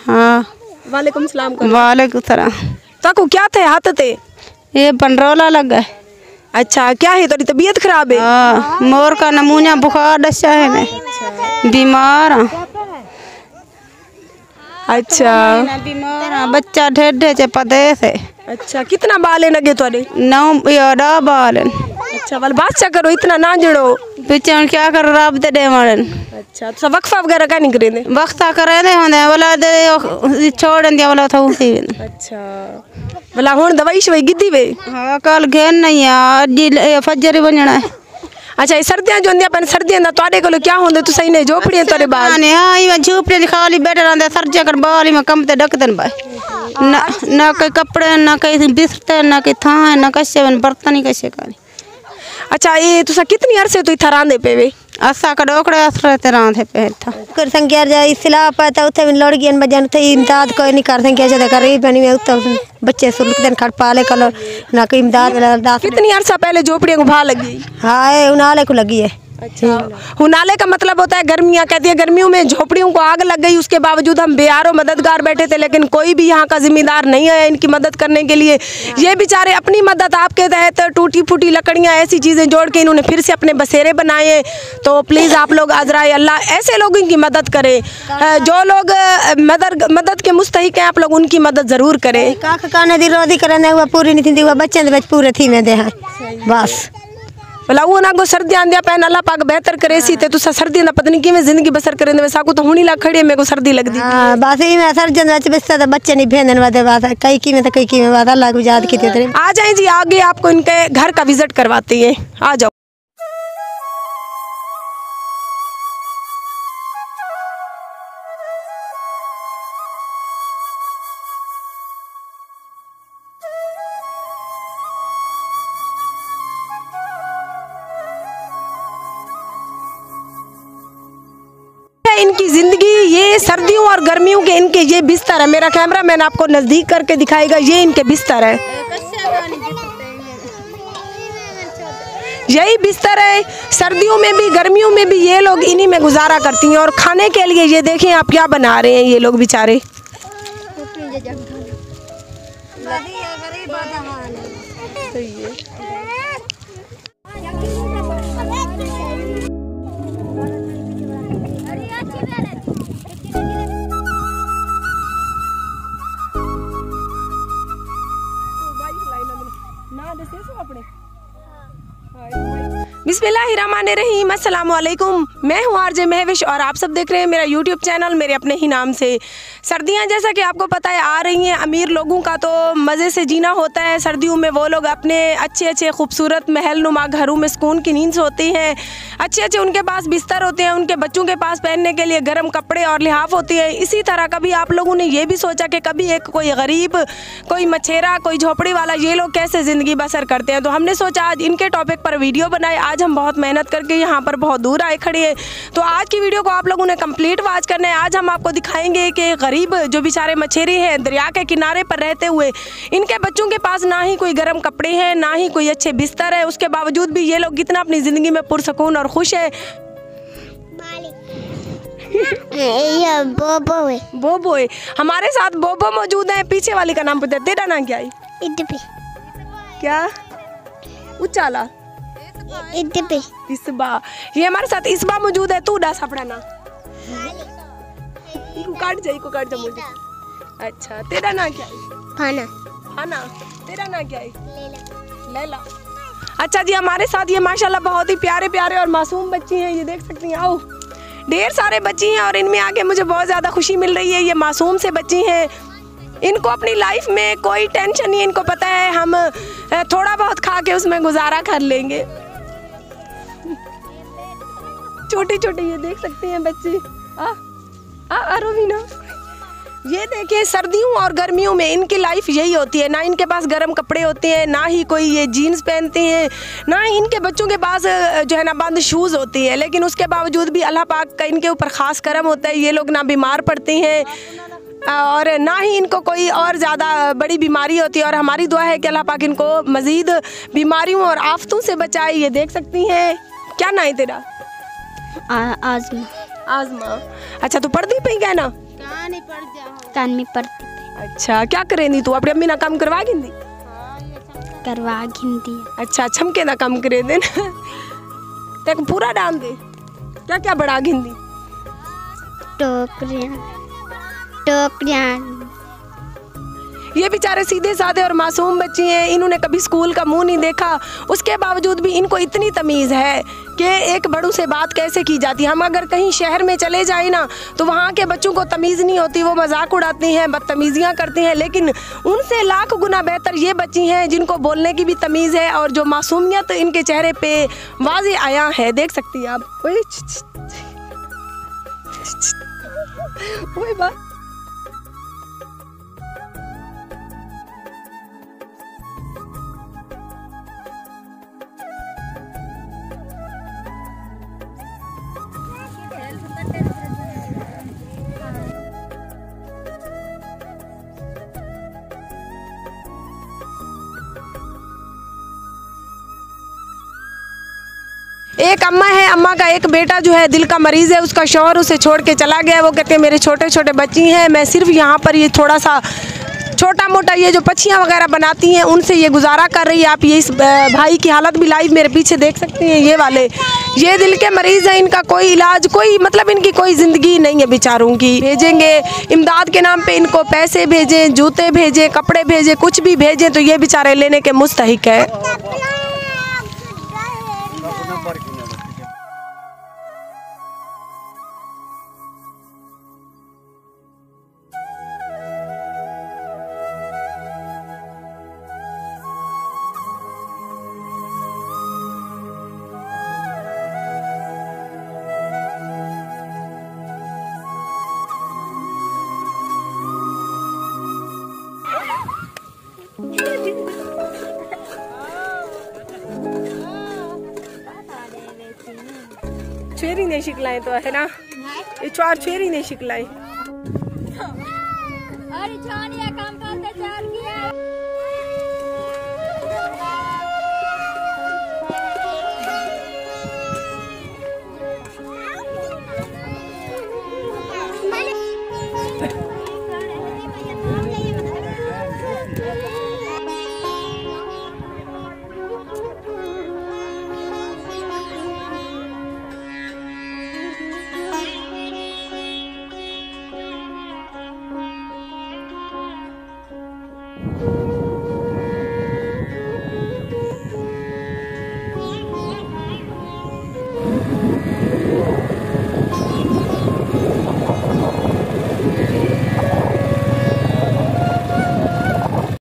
हाँ। वालेकुम सलाम। वालेकुम सलाम। ताको क्या थे हाथ थे? ये पंडरोला लग गए। अच्छा, क्या है थोड़ी तबीयत खराब है? हाँ, मोर का नमूना बुखार डसा है मैं। बीमार हूँ। अच्छा बीमार हूँ, बच्चा ढेढ़े चे पदे से। अच्छा, कितना बाल है लगे थोड़े? 9 बाल। अच्छा, वाल बात करो, इतना ना जड़ो पीछे क्या कर रब दे दे मारन। अच्छा, तो वक्फा वगैरह का नहीं करे दे? वक्फा करे दे होंदे वाला दे छोड़ दिया वाला था उसी। अच्छा, वाला हुन दवाई शवाई गिद्दी वे? हाँ, कल घेन नहीं है, आज फजर बनना है। अच्छा, ये सर्दियां जो होंदियां पर सर्दियां दा तोड़े कोल क्या होंदे तू सही ने झोपड़ियां तोरे बाल? हां, ये झोपड़ी खाली बैठे रहंदे सर्दियां कर बाल में कम ते ढकदन भाई। ना कोई कपड़े ना कोई बिस्तर ना कोई थां ना कसे बर्तन ही कसे काली। अच्छा, ये तुसा कितनी अरसे तो इथा रांदे पेवे? असा का डोकड़े असरे ते रांदे पे था। कर संख्या जा इस्लाह पता उथे लड़ गयन बजन थे इमदाद कोई नहीं कर संख्या जदा करीब बनी में उत बच्चे सुलक दिन खड़ पाले कल ना कोई इमदाद वाला। कितनी अरसा पहले झोपड़ियों को भा लगी? हां, उनाले को लगी है। अच्छा, हुनाले का मतलब होता है गर्मियाँ। कहती है गर्मियों में झोपड़ियों को आग लग गई, उसके बावजूद हम बेयारो मददगार बैठे थे, लेकिन कोई भी यहाँ का जिम्मेदार नहीं आया इनकी मदद करने के लिए। ये बेचारे अपनी मदद आपके तहत टूटी फूटी लकड़ियाँ ऐसी चीज़ें जोड़ के इन्होंने फिर से अपने बसेरे बनाए। तो प्लीज़ आप लोग आजराए अल्लाह ऐसे लोगों की मदद करें। जो लोग मदद के मुस्तहिक हैं आप लोग उनकी मदद ज़रूर करें। काख काने दी रोदी करने हुआ पूरी नहीं थी हुआ बच्चे दे पूरे थी में दे बस भला वो ना को सर्दियां आंदियां पैन अल्लाह पाक बेहतर करे सी ते तुसा सर्दियां दा पता नहीं किवें जिंदगी बसर करेंदे वे साकू तो हुणी ला खड़ी मेरे को सर्दी लगदी। हां, बस ई मैं सर्जन वच बिस्तर दा बच्चे नहीं भेजने वादे बात कई की में तो कई की में बात अल्लाह को याद की तेरे। आ जाए जी, आगे आपको इनके घर का विजिट करवाते हैं, आ जाओ। इनकी जिंदगी ये सर्दियों और गर्मियों के इनके ये बिस्तर है। मेरा कैमरामैन आपको नजदीक करके दिखाएगा, ये इनके बिस्तर है। यही बिस्तर है, सर्दियों में भी गर्मियों में भी ये लोग इन्हीं में गुजारा करती हैं। और खाने के लिए ये देखें आप क्या बना रहे हैं ये लोग बेचारे। बिस्मिल्लाहिर्रहमानिर्रहीम, अस्सलाम वालेकुम। मैं हूँ आरजे महविश और आप सब देख रहे हैं मेरा यूट्यूब चैनल मेरे अपने ही नाम से। सर्दियाँ जैसा कि आपको पता है आ रही हैं। अमीर लोगों का तो मज़े से जीना होता है सर्दियों में। वो लोग अपने अच्छे अच्छे खूबसूरत महल नुमा घरों में सुकून की नींद सोती हैं। अच्छे अच्छे उनके पास बिस्तर होते हैं, उनके बच्चों के पास पहनने के लिए गर्म कपड़े और लिहाफ होती है। इसी तरह कभी आप लोगों ने ये भी सोचा कि कभी एक कोई गरीब, कोई मछेरा, कोई झोपड़ी वाला, ये लोग कैसे ज़िंदगी बसर करते हैं। तो हमने सोचा आज इनके टॉपिक पर वीडियो बनाए। आज हम बहुत मेहनत करके यहाँ पर बहुत दूर आए खड़े हैं, तो आज की वीडियो को आप लोगों ने कंप्लीट वॉच करना है। आज हम आपको दिखाएंगे कि गरीब जो बेचारे मछेरे हैं दरिया के किनारे पर रहते हुए, इनके बच्चों के पास ना ही कोई गर्म कपड़े हैं ना ही कोई अच्छे बिस्तर है, उसके बावजूद भी ये लोग कितना अपनी ज़िंदगी में पुरसकून और खुश है। बोबो है। बोबो है हमारे साथ, बोबो मौजूद है। पीछे वाली का नाम पूछते, तेरा नाम क्या है? क्या उचाला? इसबा। ये हमारे साथ इसबा मौजूद है। तू डास अपना ना इको काट जा मुझे। अच्छा, तेरा नाम क्या है? खाना। खाना। तेरा नाम क्या है? लैला। अच्छा जी, हमारे साथ ये माशाल्लाह बहुत ही प्यारे प्यारे और मासूम बच्ची हैं, ये देख सकती हैं। आओ, ढेर सारे बच्ची हैं और इनमें आके मुझे बहुत ज़्यादा खुशी मिल रही है। ये मासूम से बच्ची हैं, इनको अपनी लाइफ में कोई टेंशन नहीं। इनको पता है हम थोड़ा बहुत खा के उसमें गुजारा कर लेंगे। छोटी छोटी ये देख सकते हैं बच्ची। रोवीना, ये देखिए सर्दियों और गर्मियों में इनकी लाइफ यही होती है। ना इनके पास गर्म कपड़े होते हैं, ना ही कोई ये जीन्स पहनते हैं, ना ही इनके बच्चों के पास जो है ना बंद शूज़ होती है। लेकिन उसके बावजूद भी अल्लाह पाक का इनके ऊपर ख़ास करम होता है। ये लोग ना बीमार पड़ते हैं और ना ही इनको कोई और ज़्यादा बड़ी बीमारी होती है। और हमारी दुआ है कि अल्लाह पाक इनको मज़ीद बीमारियों और आफतों से बचाए। ये देख सकती हैं। क्या नाम है तेरा? आज़मा। आज़मा। अच्छा, तो पढ़ती पई क्या ना? कानमी पढ़ती थी। अच्छा, क्या करेंदी तू अपनी अम्मी ना काम करवा गिंदी? करवा गिनती है। अच्छा, छमके ना काम करे दे ते पूरा डाल दे। क्या क्या बड़ा गिंदी? टोकरियाँ। ये बेचारे सीधे साधे और मासूम बच्ची हैं, इन्होंने कभी स्कूल का मुंह नहीं देखा, उसके बावजूद भी इनको इतनी तमीज़ है कि एक बड़ों से बात कैसे की जाती है। हम अगर कहीं शहर में चले जाए ना तो वहाँ के बच्चों को तमीज़ नहीं होती, वो मजाक उड़ाती हैं, बदतमीज़ियाँ करती हैं, लेकिन उनसे लाख गुना बेहतर ये बच्ची हैं जिनको बोलने की भी तमीज़ है और जो मासूमियत इनके चेहरे पे वाज़े आया है, देख सकती हैं आप। वही बात। एक अम्मा है, अम्मा का एक बेटा जो है दिल का मरीज़ है, उसका शौहर उसे छोड़ के चला गया। वो कहते हैं मेरे छोटे छोटे बच्ची हैं, मैं सिर्फ यहाँ पर ये थोड़ा सा छोटा मोटा ये जो पक्षियाँ वगैरह बनाती हैं उनसे ये गुजारा कर रही है। आप ये इस भाई की हालत भी लाइव मेरे पीछे देख सकती हैं। ये वाले ये दिल के मरीज़ हैं, इनका कोई इलाज, कोई मतलब इनकी कोई ज़िंदगी नहीं है बेचारों की। भेजेंगे इमदाद के नाम पे, इनको पैसे भेजें, जूते भेजें, कपड़े भेजें, कुछ भी भेजें तो ये बेचारे लेने के मुस्तहिक है। छेरी नहीं शिकलाए तो है ना, ये चार छेरी नहीं शिकलाए।